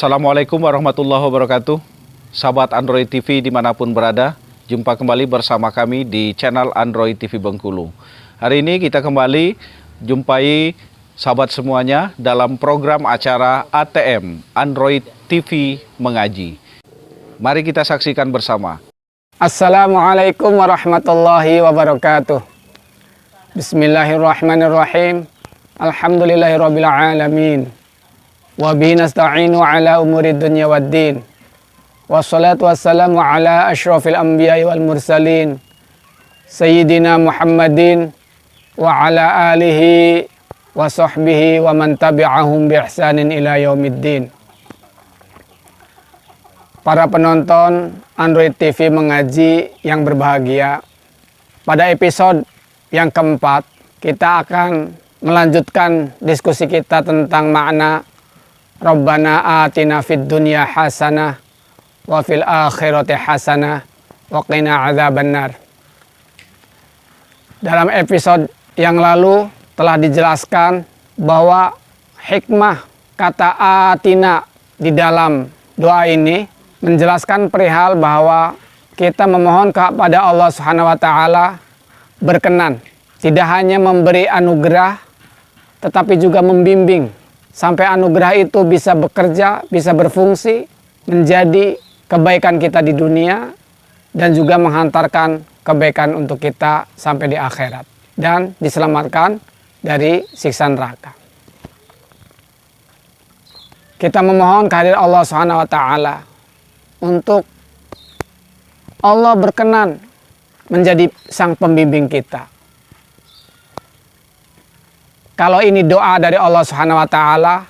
Assalamualaikum warahmatullahi wabarakatuh. Sahabat Android TV dimanapun berada, jumpa kembali bersama kami di channel Android TV Bengkulu. Hari ini kita kembali jumpai sahabat semuanya dalam program acara ATM Android TV Mengaji. Mari kita saksikan bersama. Assalamualaikum warahmatullahi wabarakatuh. Bismillahirrahmanirrahim. Alhamdulillahirabbil alamin. Wa bihi nasta'inu ala umuri dunya waddin. Wassalatu wassalamu ala asyrafil anbiya'i wal mursalin Sayyidina Muhammadin wa ala alihi wa sahbihi wa man tabi'ahum bi ihsanin ila yaumiddin. Para penonton Android TV Mengaji yang berbahagia, pada episode yang keempat kita akan melanjutkan diskusi kita tentang makna Rabbana atina fid dunya hasanah wa fil akhirati hasanah wa qina adzabannar. Dalam episode yang lalu telah dijelaskan bahwa hikmah kata atina di dalam doa ini menjelaskan perihal bahwa kita memohon kepada Allah Subhanahu wa taala berkenan tidak hanya memberi anugerah tetapi juga membimbing sampai anugerah itu bisa bekerja, bisa berfungsi menjadi kebaikan kita di dunia dan juga menghantarkan kebaikan untuk kita sampai di akhirat dan diselamatkan dari siksa neraka. Kita memohon kehadirat Allah Subhanahu wa taala untuk Allah berkenan menjadi sang pembimbing kita. Kalau ini doa dari Allah Subhanahu wa taala,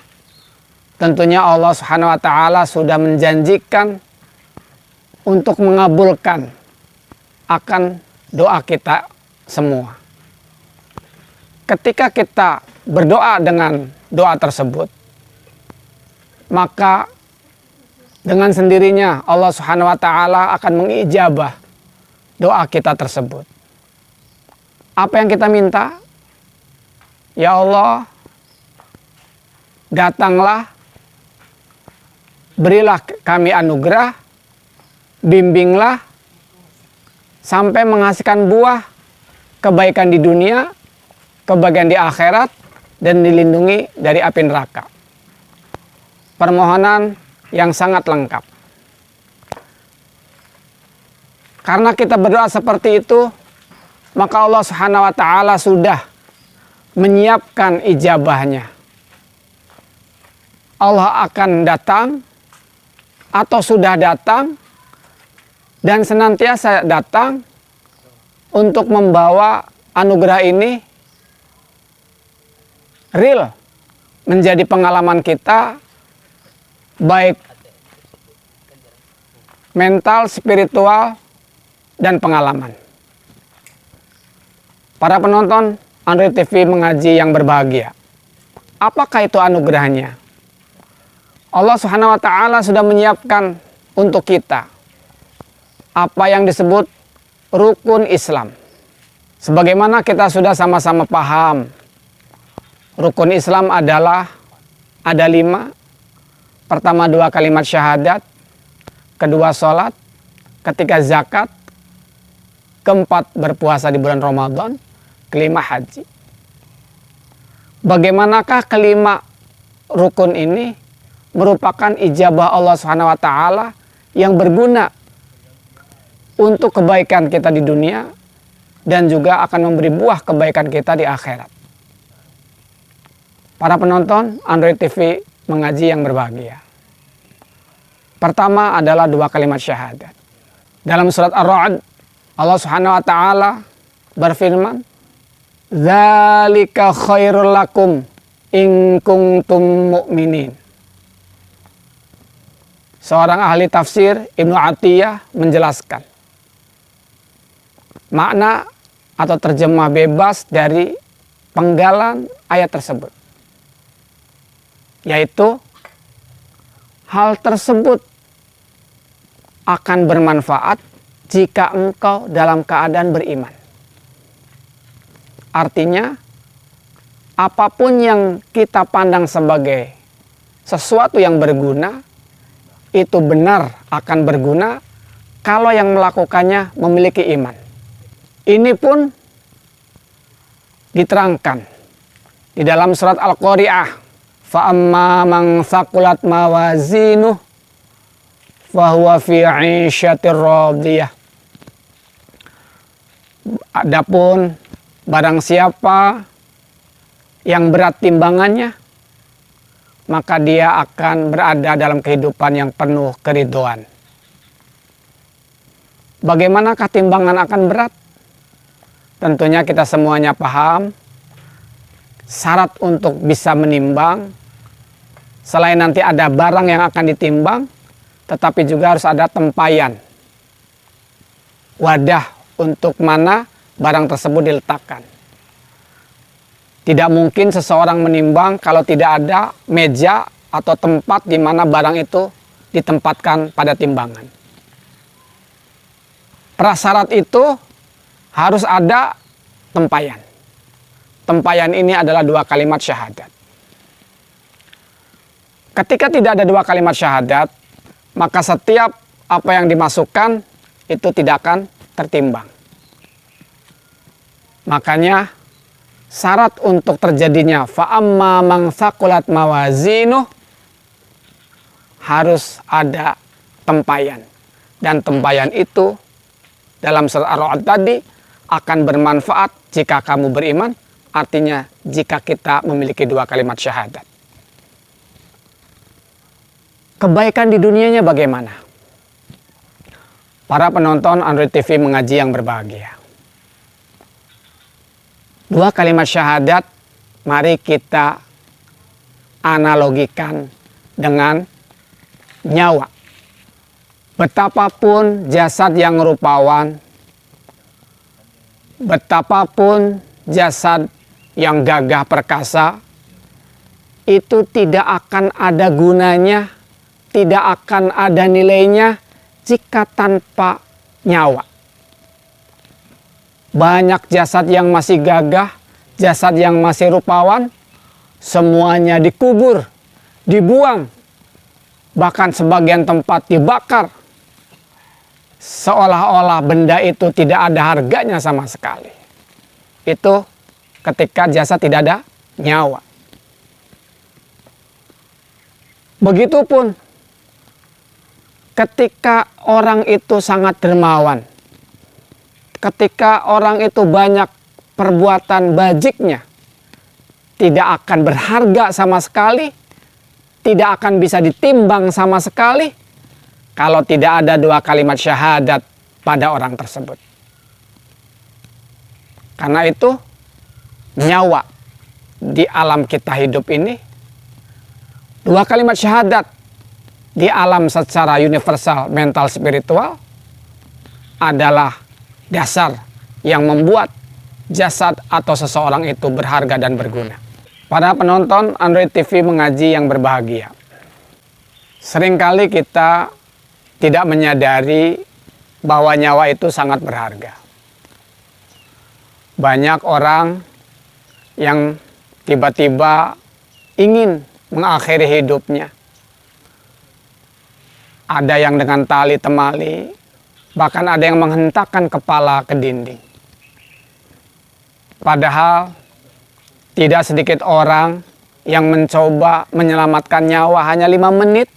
tentunya Allah Subhanahu wa taala sudah menjanjikan untuk mengabulkan akan doa kita semua. Ketika kita berdoa dengan doa tersebut, maka dengan sendirinya Allah Subhanahu wa taala akan mengijabah doa kita tersebut. Apa yang kita minta? Ya Allah, datanglah, berilah kami anugerah, bimbinglah, sampai menghasilkan buah kebaikan di dunia, kebaikan di akhirat, dan dilindungi dari api neraka. Permohonan yang sangat lengkap. Karena kita berdoa seperti itu, maka Allah Subhanahu wa taala sudah menyiapkan ijabahnya. Allah akan datang atau sudah datang dan senantiasa datang untuk membawa anugerah ini real menjadi pengalaman kita, baik mental, spiritual, dan pengalaman. Para penonton Android TV Mengaji yang berbahagia, apakah itu anugerahnya? Allah Subhanahu wa taala sudah menyiapkan untuk kita apa yang disebut rukun Islam. Sebagaimana kita sudah sama-sama paham, rukun Islam adalah ada 5. Pertama 2 kalimat syahadat, kedua sholat, ketiga zakat, keempat berpuasa di bulan Ramadan, kelima haji. Bagaimanakah kelima rukun ini merupakan ijabah Allah Subhanahu wa taala yang berguna untuk kebaikan kita di dunia dan juga akan memberi buah kebaikan kita di akhirat. Para penonton Android TV Mengaji yang berbahagia. Pertama adalah 2 kalimat syahadat. Dalam surat Ar-Ra'd, Allah Subhanahu wa taala berfirman, "Dzalika khairul lakum in kuntum mu'minin. Seorang ahli tafsir, Ibnu Atiyah, menjelaskan makna atau terjemah bebas dari penggalan ayat tersebut, yaitu hal tersebut akan bermanfaat jika engkau dalam keadaan beriman. Artinya, apapun yang kita pandang sebagai sesuatu yang berguna, itu benar akan berguna kalau yang melakukannya memiliki iman. Ini pun diterangkan di dalam surat Al-Qari'ah. Fa'amma man thaqulat mawazinuh fahuwa fi 'isyatir radiyah. Adapun barang siapa yang berat timbangannya, maka dia akan berada dalam kehidupan yang penuh keridhaan. Bagaimanakah timbangan akan berat? Tentunya kita semuanya paham, syarat untuk bisa menimbang, selain nanti ada barang yang akan ditimbang, tetapi juga harus ada tempayan, wadah untuk mana barang tersebut diletakkan. Tidak mungkin seseorang menimbang kalau tidak ada meja atau tempat di mana barang itu ditempatkan pada timbangan. Prasyarat itu harus ada tempayan. Tempayan ini adalah 2 kalimat syahadat. Ketika tidak ada 2 kalimat syahadat, maka setiap apa yang dimasukkan itu tidak akan tertimbang. Makanya syarat untuk terjadinya fa'amma man thaqulat mawazinuh harus ada tempayan. Dan tempayan itu dalam surat Ar-Ra'd tadi akan bermanfaat jika kamu beriman, artinya jika kita memiliki 2 kalimat syahadat. Kebaikan di dunianya bagaimana? Para penonton Android TV mengaji yang berbahagia. 2 kalimat syahadat, mari kita analogikan dengan nyawa. Betapapun jasad yang rupawan, betapapun jasad yang gagah perkasa, itu tidak akan ada gunanya, tidak akan ada nilainya jika tanpa nyawa. Banyak jasad yang masih gagah, jasad yang masih rupawan, semuanya dikubur, dibuang, bahkan sebagian tempat dibakar. Seolah-olah benda itu tidak ada harganya sama sekali. Itu ketika jasad tidak ada nyawa. Begitupun ketika orang itu sangat dermawan, ketika orang itu banyak perbuatan bajiknya, tidak akan berharga sama sekali, tidak akan bisa ditimbang sama sekali, kalau tidak ada 2 kalimat syahadat pada orang tersebut. Karena itu nyawa di alam kita hidup ini, 2 kalimat syahadat di alam secara universal mental spiritual adalah dasar yang membuat jasad atau seseorang itu berharga dan berguna. Para penonton Android TV mengaji yang berbahagia, seringkali kita tidak menyadari bahwa nyawa itu sangat berharga. Banyak orang yang tiba-tiba ingin mengakhiri hidupnya. Ada yang dengan tali temali, bahkan ada yang menghentakkan kepala ke dinding. Padahal tidak sedikit orang yang mencoba menyelamatkan nyawa hanya 5 menit,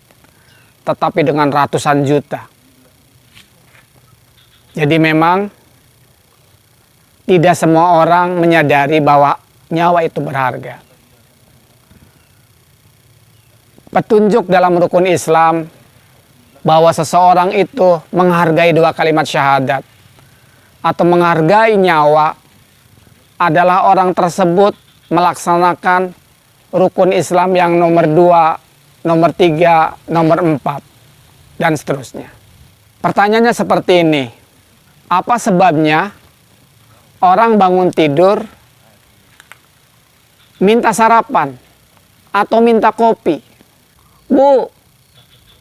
tetapi dengan ratusan juta. Jadi memang tidak semua orang menyadari bahwa nyawa itu berharga. Petunjuk dalam rukun Islam bahwa seseorang itu menghargai 2 kalimat syahadat atau menghargai nyawa adalah orang tersebut melaksanakan rukun Islam yang nomor 2, nomor 3, nomor 4, dan seterusnya. Pertanyaannya seperti ini, apa sebabnya orang bangun tidur minta sarapan atau minta kopi? Bu,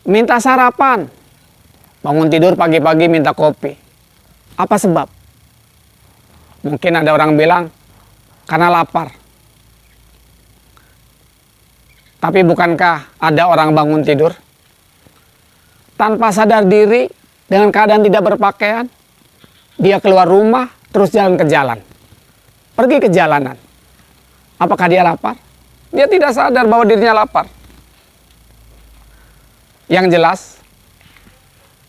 minta sarapan. Bangun tidur pagi-pagi minta kopi. Apa sebab? Mungkin ada orang bilang karena lapar. Tapi bukankah ada orang bangun tidur tanpa sadar diri dengan keadaan tidak berpakaian, dia keluar rumah terus jalan ke jalan, pergi ke jalanan. Apakah dia lapar? Dia tidak sadar bahwa dirinya lapar. Yang jelas,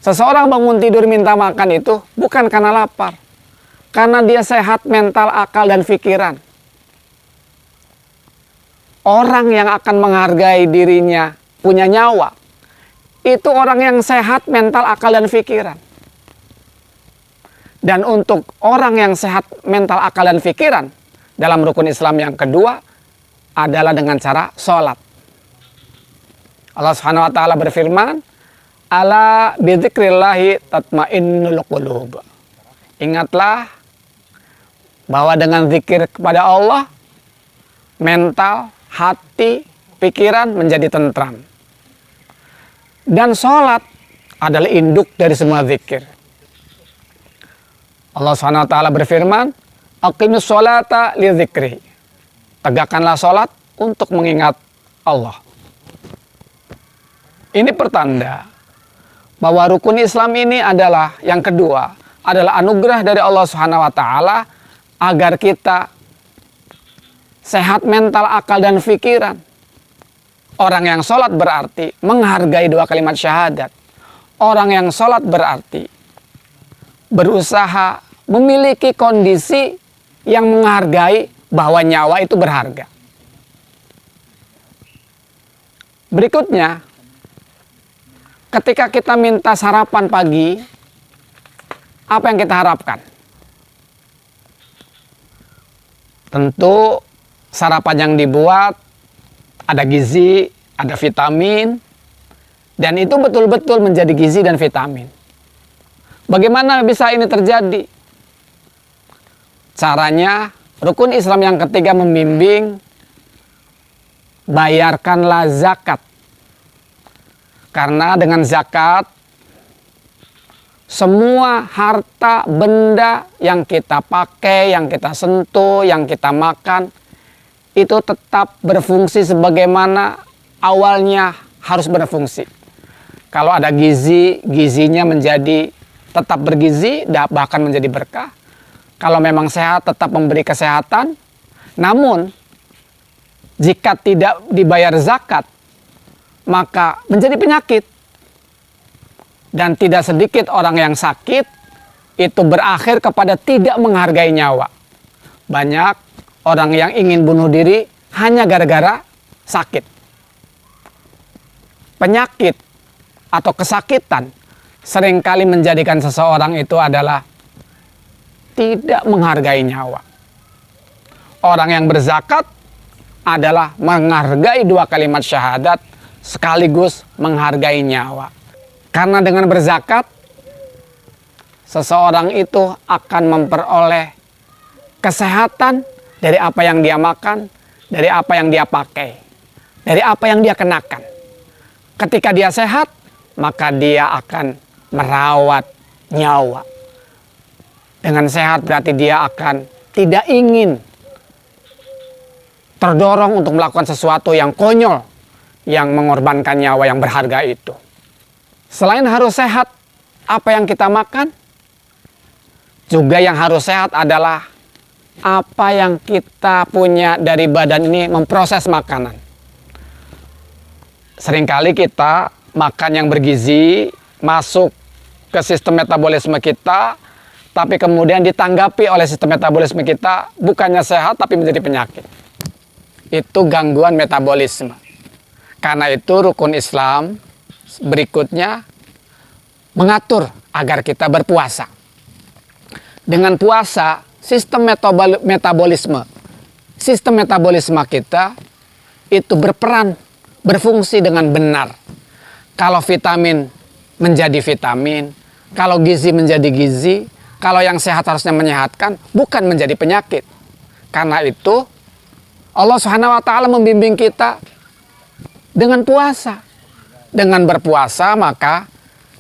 seseorang bangun tidur minta makan itu bukan karena lapar, karena dia sehat mental, akal, dan pikiran. Orang yang akan menghargai dirinya punya nyawa, itu orang yang sehat mental, akal, dan pikiran. Dan untuk orang yang sehat mental, akal, dan pikiran, dalam rukun Islam yang kedua adalah dengan cara sholat. Allah Subhanahu wa taala berfirman, "Ala bidzikrillahi tatmainnul qulub." Ingatlah bahwa dengan zikir kepada Allah, mental, hati, pikiran menjadi tentram. Dan sholat adalah induk dari semua zikir. Allah Subhanahu wa taala berfirman, "Aqimus sholata li dzikri." Tegakkanlah sholat untuk mengingat Allah. Ini pertanda bahwa rukun Islam ini adalah yang kedua, adalah anugerah dari Allah Subhanahu wa taala agar kita sehat mental, akal, dan pikiran. Orang yang sholat berarti menghargai 2 kalimat syahadat. Orang yang sholat berarti berusaha memiliki kondisi yang menghargai bahwa nyawa itu berharga. Berikutnya, ketika kita minta sarapan pagi, apa yang kita harapkan? Tentu sarapan yang dibuat ada gizi, ada vitamin, dan itu betul-betul menjadi gizi dan vitamin. Bagaimana bisa ini terjadi? Caranya, rukun Islam yang ketiga membimbing, bayarkanlah zakat. Karena dengan zakat, semua harta benda yang kita pakai, yang kita sentuh, yang kita makan, itu tetap berfungsi sebagaimana awalnya harus berfungsi. Kalau ada gizi, gizinya menjadi tetap bergizi, bahkan menjadi berkah. Kalau memang sehat, tetap memberi kesehatan. Namun, jika tidak dibayar zakat, maka menjadi penyakit. Dan tidak sedikit orang yang sakit, itu berakhir kepada tidak menghargai nyawa. Banyak orang yang ingin bunuh diri hanya gara-gara sakit. Penyakit atau kesakitan seringkali menjadikan seseorang itu adalah tidak menghargai nyawa. Orang yang berzakat adalah menghargai 2 kalimat syahadat sekaligus menghargai nyawa. Karena dengan berzakat, seseorang itu akan memperoleh kesehatan dari apa yang dia makan, dari apa yang dia pakai, dari apa yang dia kenakan. Ketika dia sehat, maka dia akan merawat nyawa. Dengan sehat berarti dia akan tidak ingin terdorong untuk melakukan sesuatu yang konyol, yang mengorbankan nyawa yang berharga itu. Selain harus sehat, apa yang kita makan, juga yang harus sehat adalah apa yang kita punya dari badan ini memproses makanan. Seringkali kita makan yang bergizi, masuk ke sistem metabolisme kita, tapi kemudian ditanggapi oleh sistem metabolisme kita bukannya sehat tapi menjadi penyakit. Itu gangguan metabolisme. Karena itu rukun Islam berikutnya mengatur agar kita berpuasa. Dengan puasa, sistem metabolisme kita itu berperan, berfungsi dengan benar. Kalau vitamin menjadi vitamin, kalau gizi menjadi gizi, kalau yang sehat harusnya menyehatkan, bukan menjadi penyakit. Karena itu Allah Subhanahu wa taala membimbing kita dengan puasa. Dengan berpuasa maka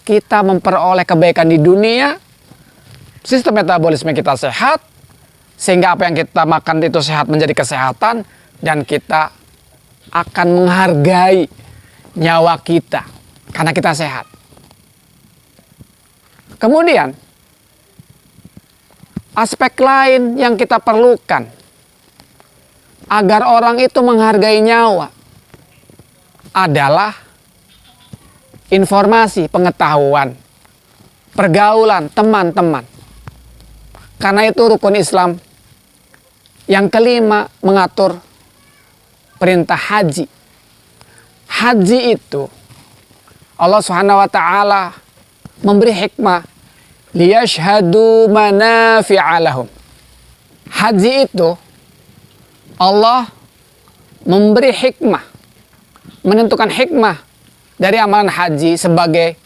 kita memperoleh kebaikan di dunia, sistem metabolisme kita sehat, sehingga apa yang kita makan itu sehat menjadi kesehatan, dan kita akan menghargai nyawa kita karena kita sehat. Kemudian aspek lain yang kita perlukan agar orang itu menghargai nyawa adalah informasi, pengetahuan, pergaulan, teman-teman. Karena itu rukun Islam yang kelima mengatur perintah haji. Haji itu Allah Subhanahu wa taala memberi hikmah, liyashhadu manafi'a lahum. Haji itu Allah memberi hikmah, menentukan hikmah dari amalan haji sebagai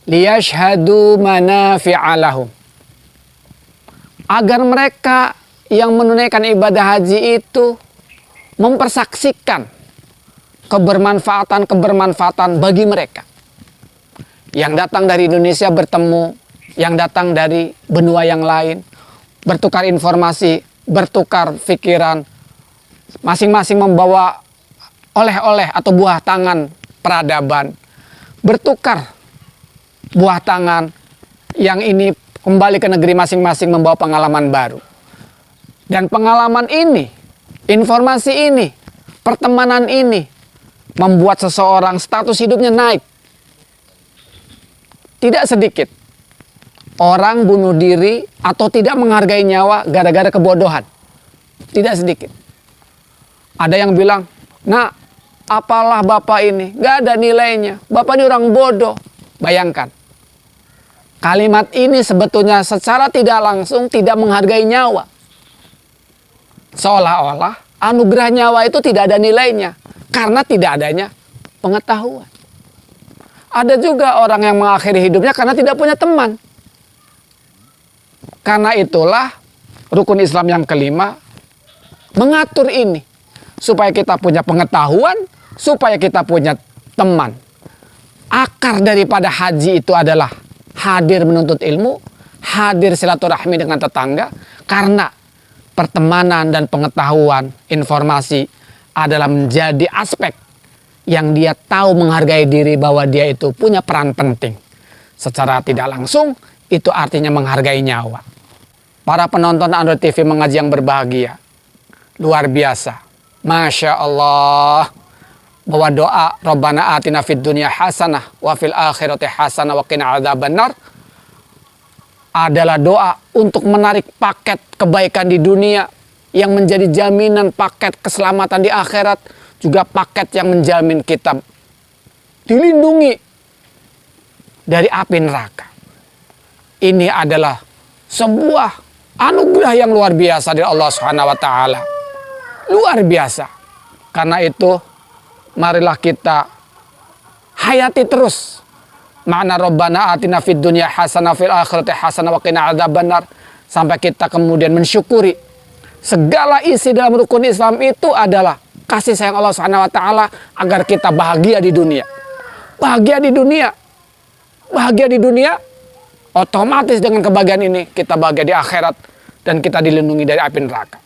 liyashhadu manafi'a lahum, agar mereka yang menunaikan ibadah haji itu mempersaksikan kebermanfaatan bagi mereka. Yang datang dari Indonesia bertemu, yang datang dari benua yang lain, bertukar informasi, bertukar pikiran, masing-masing membawa oleh-oleh atau buah tangan peradaban, bertukar buah tangan, yang ini kembali ke negeri masing-masing membawa pengalaman baru. Dan pengalaman ini, informasi ini, pertemanan ini membuat seseorang status hidupnya naik. Tidak sedikit orang bunuh diri atau tidak menghargai nyawa gara-gara kebodohan. Tidak sedikit. Ada yang bilang, "Nak, apalah bapak ini? Gak ada nilainya. Bapak ini orang bodoh." Bayangkan. Kalimat ini sebetulnya secara tidak langsung tidak menghargai nyawa. Seolah-olah anugerah nyawa itu tidak ada nilainya karena tidak adanya pengetahuan. Ada juga orang yang mengakhiri hidupnya karena tidak punya teman. Karena itulah rukun Islam yang kelima mengatur ini, supaya kita punya pengetahuan, supaya kita punya teman. Akar daripada haji itu adalah hadir menuntut ilmu, hadir silaturahmi dengan tetangga, karena pertemanan dan pengetahuan, informasi adalah menjadi aspek yang dia tahu menghargai diri bahwa dia itu punya peran penting. Secara tidak langsung, itu artinya menghargai nyawa. Para penonton Android TV Mengaji yang berbahagia, luar biasa. Masya Allah. Bahwa doa Rabbana atina fid dunya hasanah wa fil akhirati hasanah wa qina adzabannar adalah doa untuk menarik paket kebaikan di dunia yang menjadi jaminan paket keselamatan di akhirat, juga paket yang menjamin kita dilindungi dari api neraka. Ini adalah sebuah anugerah yang luar biasa dari Allah Subhanahu wa taala. Luar biasa. Karena itu marilah kita hayati terus makna Rabbana atina fid dunya hasanah fil akhirati hasanah wa qina adzabannar, sampai kita kemudian mensyukuri segala isi dalam rukun Islam itu adalah kasih sayang Allah Subhanahu wa taala agar kita bahagia di dunia. Bahagia di dunia. Bahagia di dunia, otomatis dengan kebahagiaan ini kita bahagia di akhirat dan kita dilindungi dari api neraka.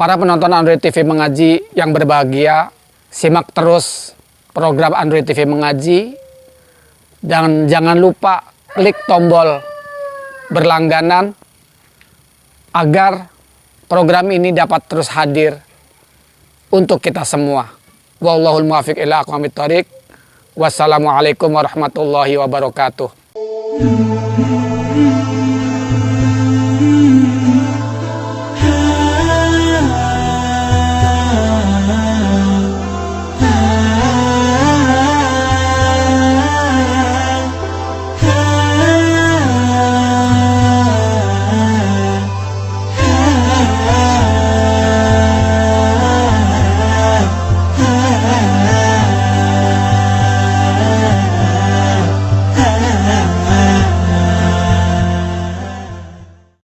Para penonton Android TV Mengaji yang berbahagia, simak terus program Android TV Mengaji. Dan jangan lupa klik tombol berlangganan agar program ini dapat terus hadir untuk kita semua. Wallahul muwaffiq ila aqwamit thoriq. Wassalamualaikum warahmatullahi wabarakatuh.